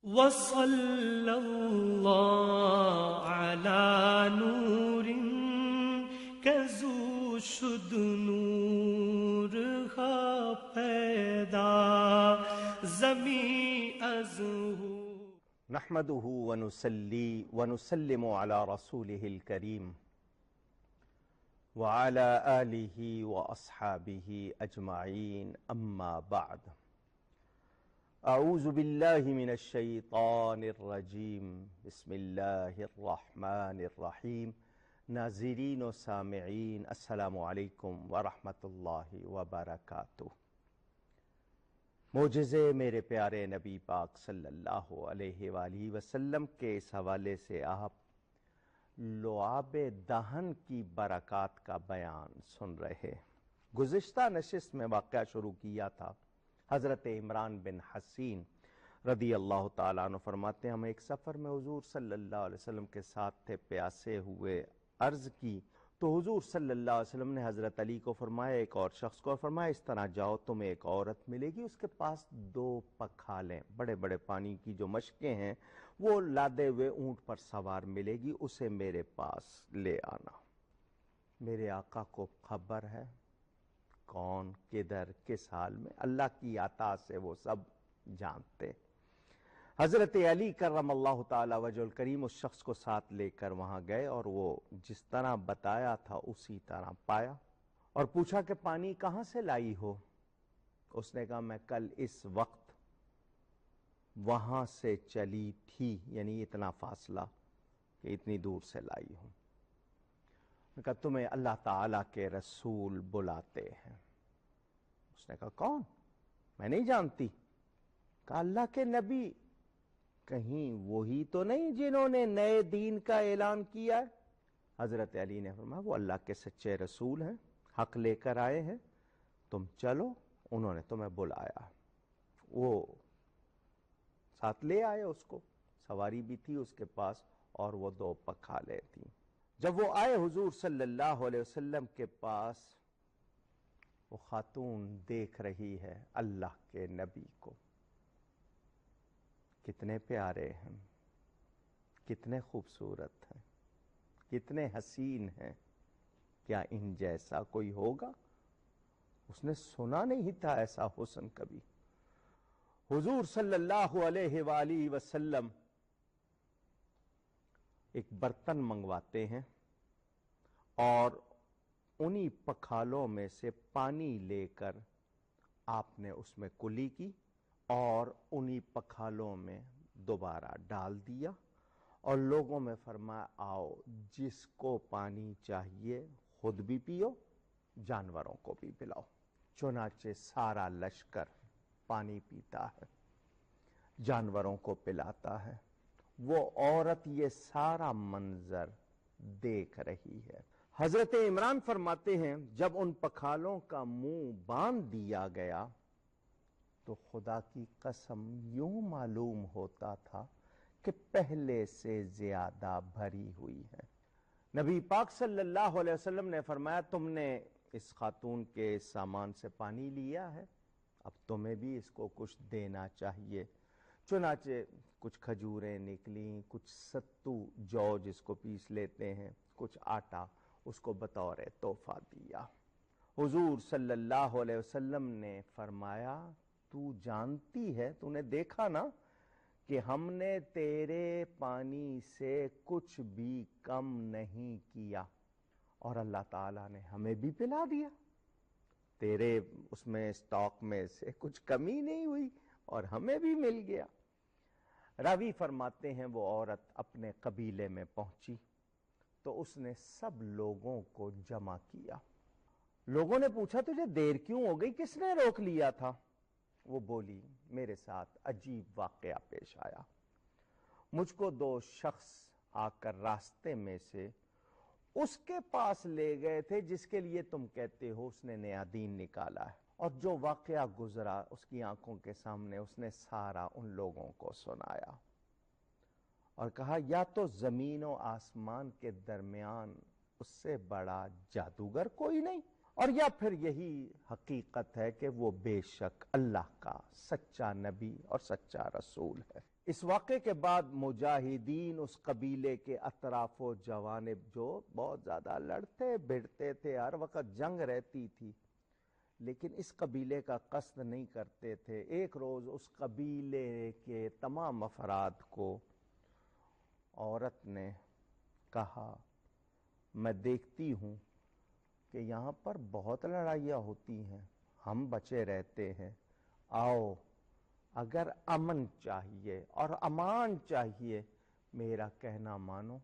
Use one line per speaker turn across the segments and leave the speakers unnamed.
وصلى الله على نور كزو شد نور پیدا زمین از
نحمده ونصلي ونسلم على رسوله الكريم وعلى آله وأصحابه أجمعين أما بعد أعوذ بالله من الشيطان الرجيم بسم الله الرحمن الرحيم ناظرین و سامعین السلام علیکم ورحمۃ اللہ وبرکاتہ۔ معجزے میرے پیارے نبی پاک صلی اللہ علیہ وآلہ وسلم کے اس حوالے سے آپ لعاب دہن کی برکات کا بیان سن رہے۔ گزشتہ نشست میں واقعہ شروع کیا تھا۔ حضرت عمران بن حسین رضی اللہ تعالیٰ عنہ فرماتے ہیں ہم ایک سفر میں حضور صلی اللہ علیہ وسلم کے ساتھ تھے، پیاسے ہوئے، عرض کی تو حضور صلی اللہ علیہ وسلم نے حضرت علی کو فرمایا، ایک اور شخص کو فرمایا، اس طرح جاؤ تمہیں ایک عورت ملے گی، اس کے پاس 2 پکھالیں، بڑے بڑے پانی کی جو مشکیں ہیں وہ لادے ہوئے اونٹ پر سوار ملے گی، اسے میرے پاس لے آنا۔ میرے آقا کو خبر ہے کون، کدھر، کس حال میں، اللہ کی عطا سے وہ سب جانتے۔ حضرت علی کرم اللہ تعالی وجہ الکریم اس شخص کو ساتھ لے کر وہاں گئے اور وہ جس طرح بتایا تھا اسی طرح پایا، اور پوچھا کہ پانی کہاں سے لائی ہو؟ اس نے کہا میں کل اس وقت وہاں سے چلی تھی، یعنی اتنا فاصلہ کہ اتنی دور سے لائی ہوں۔ کہا تمہیں اللہ تعالیٰ کے رسول بلاتے ہیں۔ اس نے کہا کون؟ میں نہیں جانتی۔ کہا اللہ کے نبی، کہیں وہی تو نہیں جنہوں نے نئے دین کا اعلان کیا ہے؟ حضرت علی نے فرمایا وہ اللہ کے سچے رسول ہیں، حق لے کر آئے ہیں، تم چلو، انہوں نے تمہیں بلایا۔ وہ ساتھ لے آئے، اس کو سواری بھی تھی اس کے پاس اور وہ 2 پکھالیں تھیں۔ جب وہ آئے حضور صلی اللہ علیہ وسلم کے پاس، وہ خاتون دیکھ رہی ہے اللہ کے نبی کو، کتنے پیارے ہیں، کتنے خوبصورت ہیں، کتنے حسین ہیں، کیا ان جیسا کوئی ہوگا؟ اس نے سنا نہیں تھا ایسا حسن کبھی۔ حضور صلی اللہ علیہ وآلہ وسلم ایک برتن منگواتے ہیں اور انہی پکھالوں میں سے پانی لے کر آپ نے اس میں کلی کی اور انہی پکھالوں میں دوبارہ ڈال دیا اور لوگوں میں فرمایا آؤ جس کو پانی چاہیے خود بھی پیو، جانوروں کو بھی پلاؤ۔ چنانچہ سارا لشکر پانی پیتا ہے، جانوروں کو پلاتا ہے۔ وہ عورت یہ سارا منظر دیکھ رہی ہے۔ حضرت عمران فرماتے ہیں جب ان پکھالوں کا منہ باندھ دیا گیا تو خدا کی قسم یوں معلوم ہوتا تھا کہ پہلے سے زیادہ بھری ہوئی ہے۔ نبی پاک صلی اللہ علیہ وسلم نے فرمایا تم نے اس خاتون کے سامان سے پانی لیا ہے، اب تمہیں بھی اس کو کچھ دینا چاہیے۔ چنانچہ کچھ کھجوریں نکلیں، کچھ ستو جو جس کو پیس لیتے ہیں، کچھ آٹا، اس کو بطور تحفہ دیا۔ حضور صلی اللہ علیہ وسلم نے فرمایا تو جانتی ہے، تو نے دیکھا نا کہ ہم نے تیرے پانی سے کچھ بھی کم نہیں کیا اور اللہ تعالیٰ نے ہمیں بھی پلا دیا، تیرے اس میں اسٹاک میں سے کچھ کمی نہیں ہوئی اور ہمیں بھی مل گیا۔ راوی فرماتے ہیں وہ عورت اپنے قبیلے میں پہنچی تو اس نے سب لوگوں کو جمع کیا۔ لوگوں نے پوچھا تجھے دیر کیوں ہو گئی، کس نے روک لیا تھا؟ وہ بولی میرے ساتھ عجیب واقعہ پیش آیا، مجھ کو 2 شخص آ کر راستے میں سے اس کے پاس لے گئے تھے جس کے لیے تم کہتے ہو اس نے نیا دین نکالا ہے، اور جو واقعہ گزرا اس کی آنکھوں کے سامنے اس نے سارا ان لوگوں کو سنایا اور کہا یا تو زمین و آسمان کے درمیان اس سے بڑا جادوگر کوئی نہیں، اور یا پھر یہی حقیقت ہے کہ وہ بے شک اللہ کا سچا نبی اور سچا رسول ہے۔ اس واقعے کے بعد مجاہدین اس قبیلے کے اطراف و جوانب جو بہت زیادہ لڑتے بھڑتے تھے، ہر وقت جنگ رہتی تھی، لیکن اس قبیلے کا قصد نہیں کرتے تھے. ایک روز اس قبیلے کے تمام افراد کو عورت نے کہا، میں دیکھتی ہوں کہ یہاں پر بہت لڑائیاں ہوتی ہیں، ہم بچے رہتے ہیں، آؤ اگر امن چاہیے اور امان چاہیے، میرا کہنا مانو،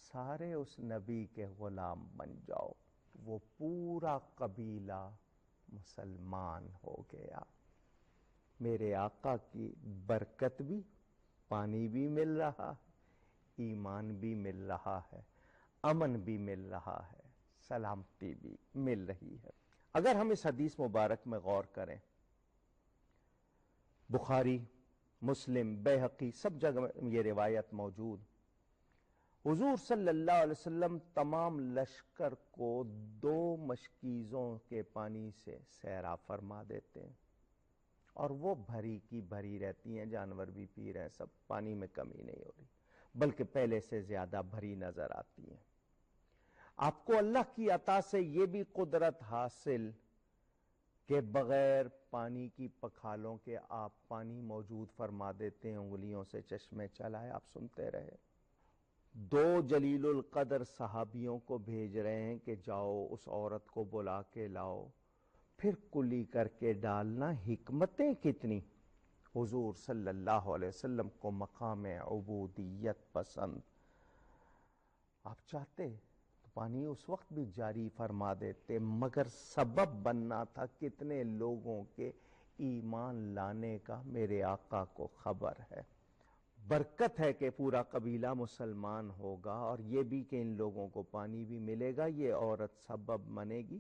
سارے اس نبی کے غلام بن جاؤ. وہ پورا قبیلہ مسلمان ہو گیا. میرے آقا کی برکت بھی، پانی بھی مل رہا ہے، ایمان بھی مل رہا ہے، امن بھی مل رہا ہے، سلامتی بھی مل رہی ہے. اگر ہم اس حدیث مبارک میں غور کریں، بخاری، مسلم، بیہقی سب جگہ یہ روایت موجود. حضور صلی اللہ علیہ وسلم تمام لشکر کو 2 مشکیزوں کے پانی سے سیراب فرما دیتے ہیں، اور وہ بھری کی بھری رہتی ہیں، جانور بھی پی رہے ہیں، سب پانی میں کمی نہیں ہو رہی، بلکہ پہلے سے زیادہ بھری نظر آتی ہیں. آپ کو اللہ کی عطا سے یہ بھی قدرت حاصل کہ بغیر پانی کی پکھالوں کے آپ پانی موجود فرما دیتے ہیں، انگلیوں سے چشمے چلائے، آپ سنتے رہے. 2 جلیل القدر صحابیوں کو بھیج رہے ہیں کہ جاؤ اس عورت کو بلا کے لاؤ، پھر کلی کر کے ڈالنا. حکمتیں کتنی. حضور صلی اللہ علیہ وسلم کو مقام عبودیت پسند. آپ چاہتے تو پانی اس وقت بھی جاری فرما دیتے، مگر سبب بننا تھا کتنے لوگوں کے ایمان لانے کا میرے آقا کو خبر ہے. برکت ہے کہ پورا قبیلہ مسلمان ہوگا، اور یہ بھی کہ ان لوگوں کو پانی بھی ملے گا، یہ عورت سبب بنے گی.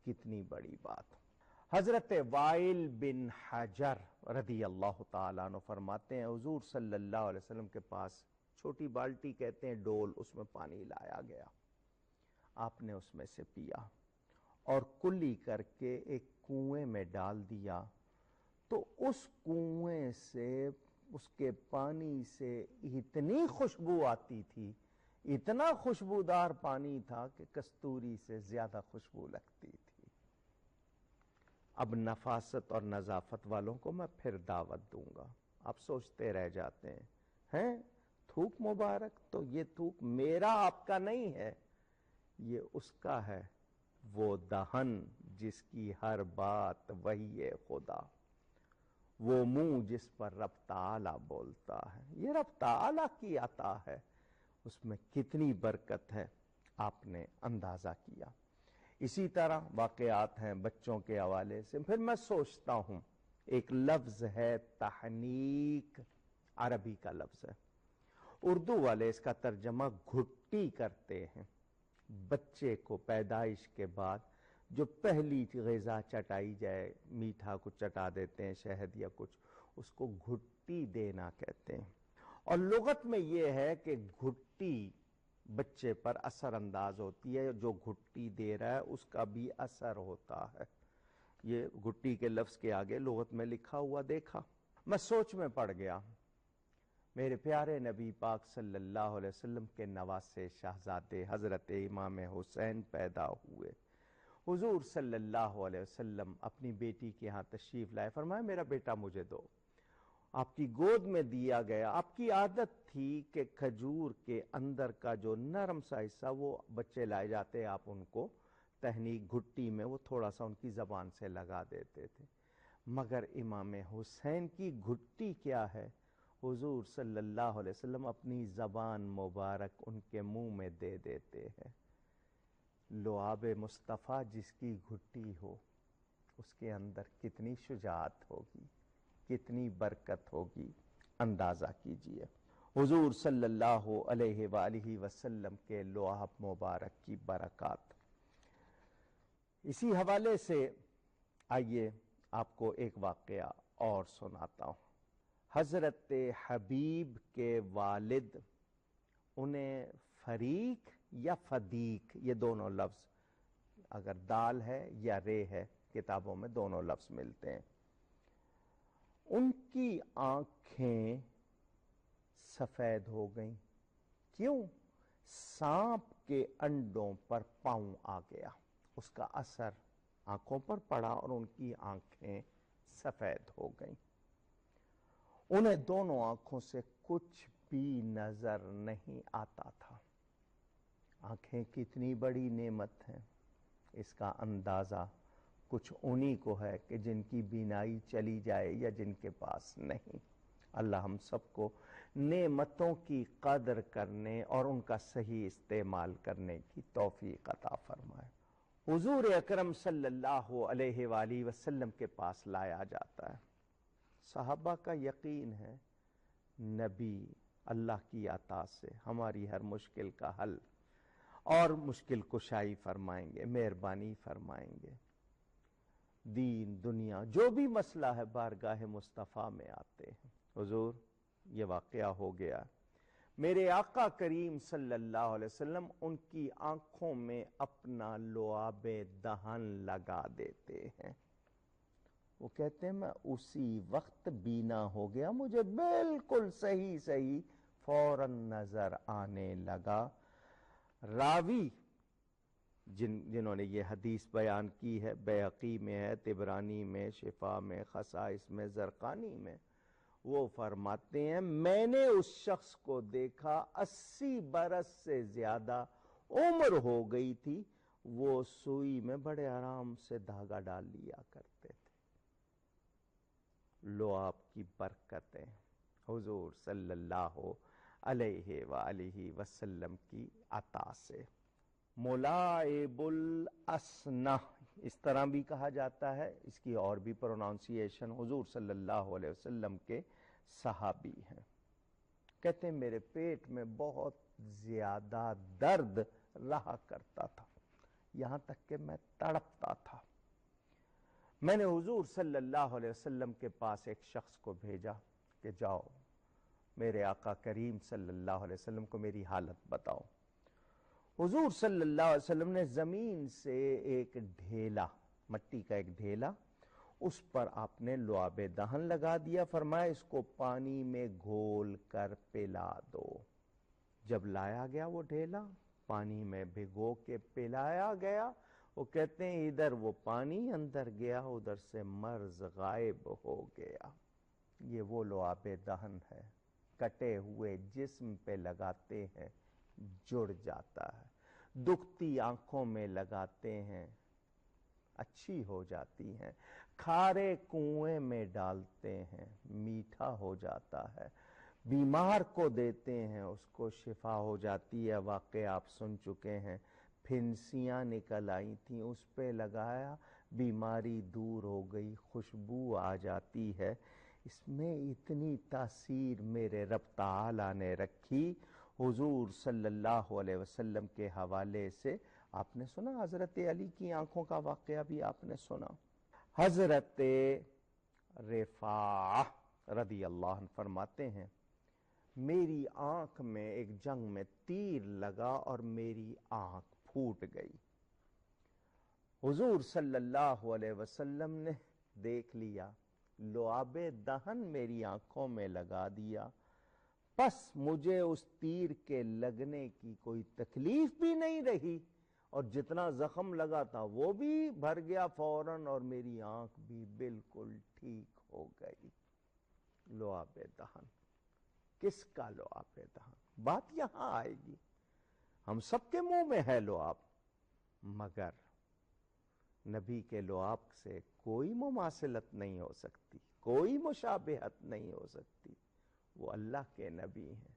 کتنی بڑی بات. حضرت وائل بن حجر رضی اللہ تعالیٰ عنہ فرماتے ہیں، حضور صلی اللہ علیہ وسلم کے پاس چھوٹی بالٹی کہتے ہیں، ڈول، اس میں پانی لایا گیا. آپ نے اس میں سے پیا اور کلی کر کے ایک کنویں میں ڈال دیا. تو اس کنویں سے، اس کے پانی سے اتنی خوشبو آتی تھی، اتنا خوشبودار پانی تھا کہ کستوری سے زیادہ خوشبو لگتی تھی. اب نفاست اور نظافت والوں کو میں پھر دعوت دوں گا. آپ سوچتے رہ جاتے ہیں تھوک مبارک، تو یہ تھوک میرا آپ کا نہیں ہے، یہ اس کا ہے. وہ دہن جس کی ہر بات وحی خدا، وہ منہ جس پر رب تعالی بولتا ہے، یہ رب تعالی کی عطا ہے، اس میں کتنی برکت ہے آپ نے اندازہ کیا. اسی طرح واقعات ہیں بچوں کے حوالے سے. پھر میں سوچتا ہوں، ایک لفظ ہے تحنیک، عربی کا لفظ ہے، اردو والے اس کا ترجمہ گھٹی کرتے ہیں. بچے کو پیدائش کے بعد جو پہلی غذا چٹائی جائے، میٹھا کچھ چٹا دیتے ہیں، شہد یا کچھ، اس کو گھٹی دینا کہتے ہیں. اور لغت میں یہ ہے کہ گھٹی بچے پر اثر انداز ہوتی ہے، جو گھٹی دے رہا ہے اس کا بھی اثر ہوتا ہے. یہ گھٹی کے لفظ کے آگے لغت میں لکھا ہوا دیکھا. میں سوچ میں پڑ گیا. میرے پیارے نبی پاک صلی اللہ علیہ وسلم کے نواسے شہزادے حضرت امام حسین پیدا ہوئے. حضور صلی اللہ علیہ وسلم اپنی بیٹی کے ہاں تشریف لائے، فرمایا میرا بیٹا مجھے دو. آپ کی گود میں دیا گیا. آپ کی عادت تھی کہ کھجور کے اندر کا جو نرم سا حصہ وہ بچے لائے جاتے، آپ ان کو تہنیک گھٹی میں وہ تھوڑا سا ان کی زبان سے لگا دیتے تھے. مگر امام حسین کی گھٹی کیا ہے، حضور صلی اللہ علیہ وسلم اپنی زبان مبارک ان کے منہ میں دے دیتے ہیں. لعاب مصطفیٰ جس کی گھٹی ہو، اس کے اندر کتنی شجاعت ہوگی، کتنی برکت ہوگی، اندازہ کیجئے. حضور صلی اللہ علیہ وآلہ وسلم کے لعاب مبارک کی برکات. اسی حوالے سے آئیے آپ کو ایک واقعہ اور سناتا ہوں. حضرت حبیب کے والد، انہیں فریق یا فدیق، یہ دونوں لفظ اگر دال ہے یا رے ہے کتابوں میں دونوں لفظ ملتے ہیں. ان کی آنکھیں سفید ہو گئیں. کیوں؟ سانپ کے انڈوں پر پاؤں آ گیا، اس کا اثر آنکھوں پر پڑا اور ان کی آنکھیں سفید ہو گئیں. انہیں دونوں آنکھوں سے کچھ بھی نظر نہیں آتا تھا. آنکھیں کتنی بڑی نعمت ہیں، اس کا اندازہ کچھ انہی کو ہے کہ جن کی بینائی چلی جائے یا جن کے پاس نہیں. اللہ ہم سب کو نعمتوں کی قدر کرنے اور ان کا صحیح استعمال کرنے کی توفیق عطا فرمائے. حضور اکرم صلی اللہ علیہ وآلہ وسلم کے پاس لایا جاتا ہے. صحابہ کا یقین ہے نبی اللہ کی عطا سے ہماری ہر مشکل کا حل اور مشکل کشائی فرمائیں گے، مہربانی فرمائیں گے. دین دنیا جو بھی مسئلہ ہے بارگاہ مصطفیٰ میں آتے ہیں. حضور یہ واقعہ ہو گیا، میرے آقا کریم صلی اللہ علیہ وسلم ان کی آنکھوں میں اپنا لعاب دہن لگا دیتے ہیں. وہ کہتے ہیں میں اسی وقت بینا ہو گیا، مجھے بالکل صحیح فوراً نظر آنے لگا. راوی جنہوں نے یہ حدیث بیان کی ہے، بیہقی میں ہے، طبرانی میں، شفا میں، خصائص میں، زرقانی میں، وہ فرماتے ہیں میں نے اس شخص کو دیکھا 80 برس سے زیادہ عمر ہو گئی تھی، وہ سوئی میں بڑے آرام سے دھاگا ڈال لیا کرتے تھے. لعاب کی برکتیں حضور صلی اللہ علیہ وآلہ وسلم کی عطا سے. ملائب الاسنہ اس طرح بھی کہا جاتا ہے، اس کی اور بھی پرونانسیشن. حضور صلی اللہ علیہ وسلم کے صحابی ہیں، کہتے ہیں میرے پیٹ میں بہت زیادہ درد رہا کرتا تھا، یہاں تک کہ میں تڑپتا تھا. میں نے حضور صلی اللہ علیہ وسلم کے پاس ایک شخص کو بھیجا کہ جاؤ میرے آقا کریم صلی اللہ علیہ وسلم کو میری حالت بتاؤ. حضور صلی اللہ علیہ وسلم نے زمین سے ایک ڈھیلا، مٹی کا ایک ڈھیلا، اس پر آپ نے لعاب دہن لگا دیا. فرمایا اس کو پانی میں گھول کر پلا دو. جب لایا گیا وہ ڈھیلا، پانی میں بھگو کے پلایا گیا. وہ کہتے ہیں ادھر وہ پانی اندر گیا، ادھر سے مرض غائب ہو گیا. یہ وہ لعاب دہن ہے، کٹے ہوئے جسم پہ لگاتے ہیں جڑ جاتا ہے، دکھتی آنکھوں میں لگاتے ہیں اچھی ہو جاتی ہیں، کھارے کنویں میں ڈالتے ہیں میٹھا ہو جاتا ہے، بیمار کو دیتے ہیں اس کو شفا ہو جاتی ہے. واقعہ آپ سن چکے ہیں، پھنسیاں نکل آئی تھیں، اس پہ لگایا، بیماری دور ہو گئی، خوشبو آ جاتی ہے. اس میں اتنی تاثیر میرے رب تعالی نے رکھی. حضور صلی اللہ علیہ وسلم کے حوالے سے آپ نے سنا حضرت علی کی آنکھوں کا واقعہ بھی آپ نے سنا. حضرت رفاعہ رضی اللہ عنہ فرماتے ہیں میری آنکھ میں ایک جنگ میں تیر لگا اور میری آنکھ پھوٹ گئی. حضور صلی اللہ علیہ وسلم نے دیکھ لیا، لعاب دہن میری آنکھوں میں لگا دیا، بس مجھے اس تیر کے لگنے کی کوئی تکلیف بھی نہیں رہی اور جتنا زخم لگا تھا وہ بھی بھر گیا فوراً اور میری آنکھ بھی بالکل ٹھیک ہو گئی. لعاب دہن، کس کا لعاب دہن؟ بات یہاں آئے گی. ہم سب کے منہ میں ہے لعاب، مگر نبی کے لعاب سے کوئی مماثلت نہیں ہو سکتی، کوئی مشابہت نہیں ہو سکتی. وہ اللہ کے نبی ہیں،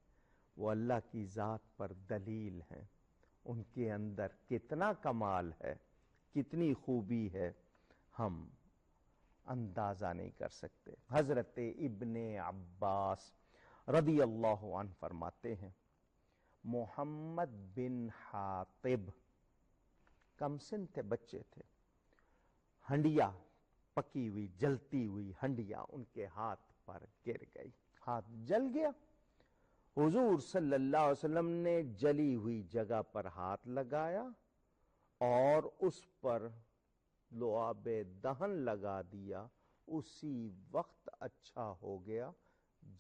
وہ اللہ کی ذات پر دلیل ہیں، ان کے اندر کتنا کمال ہے، کتنی خوبی ہے، ہم اندازہ نہیں کر سکتے. حضرت ابن عباس رضی اللہ عنہ فرماتے ہیں محمد بن حاطب کم سن تھے، بچے تھے، ہنڈیا پکی ہوئی جلتی ہوئی ہنڈیا ان کے ہاتھ پر گر گئی، ہاتھ جل گیا. حضور صلی اللہ علیہ وسلم نے جلی ہوئی جگہ پر ہاتھ لگایا اور اس پر لعاب دہن لگا دیا، اسی وقت اچھا ہو گیا.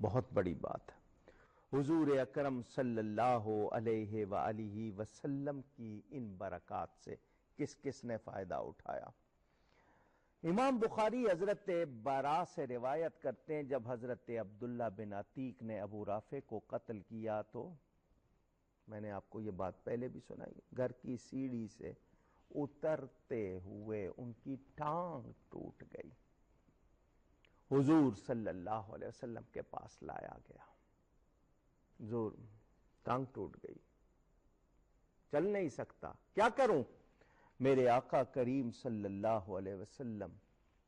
بہت بڑی بات ہے۔ حضور اکرم صلی اللہ علیہ وآلہ وسلم کی ان برکات سے کس کس نے فائدہ اٹھایا؟ امام بخاری حضرت برا سے روایت کرتے ہیں جب حضرت عبداللہ بن عتیق نے ابو رافع کو قتل کیا تو میں نے آپ کو یہ بات پہلے بھی سنائی، گھر کی سیڑھی سے اترتے ہوئے ان کی ٹانگ ٹوٹ گئی، حضور صلی اللہ علیہ وسلم کے پاس لایا گیا، حضور ٹانگ ٹوٹ گئی، چل نہیں سکتا، کیا کروں؟ میرے آقا کریم صلی اللہ علیہ وسلم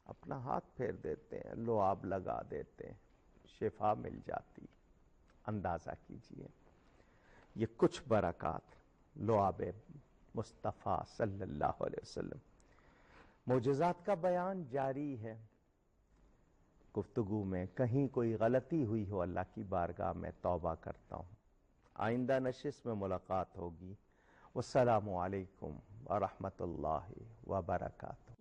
اپنا ہاتھ پھیر دیتے ہیں، لعاب لگا دیتے ہیں، شفا مل جاتی۔ اندازہ کیجئے یہ کچھ برکات لعاب مصطفیٰ صلی اللہ علیہ وسلم۔ معجزات کا بیان جاری ہے، گفتگو میں کہیں کوئی غلطی ہوئی ہو اللہ کی بارگاہ میں توبہ کرتا ہوں۔ آئندہ نشست میں ملاقات ہوگی۔ والسلام علیکم ورحمۃ اللہ وبرکاتہ۔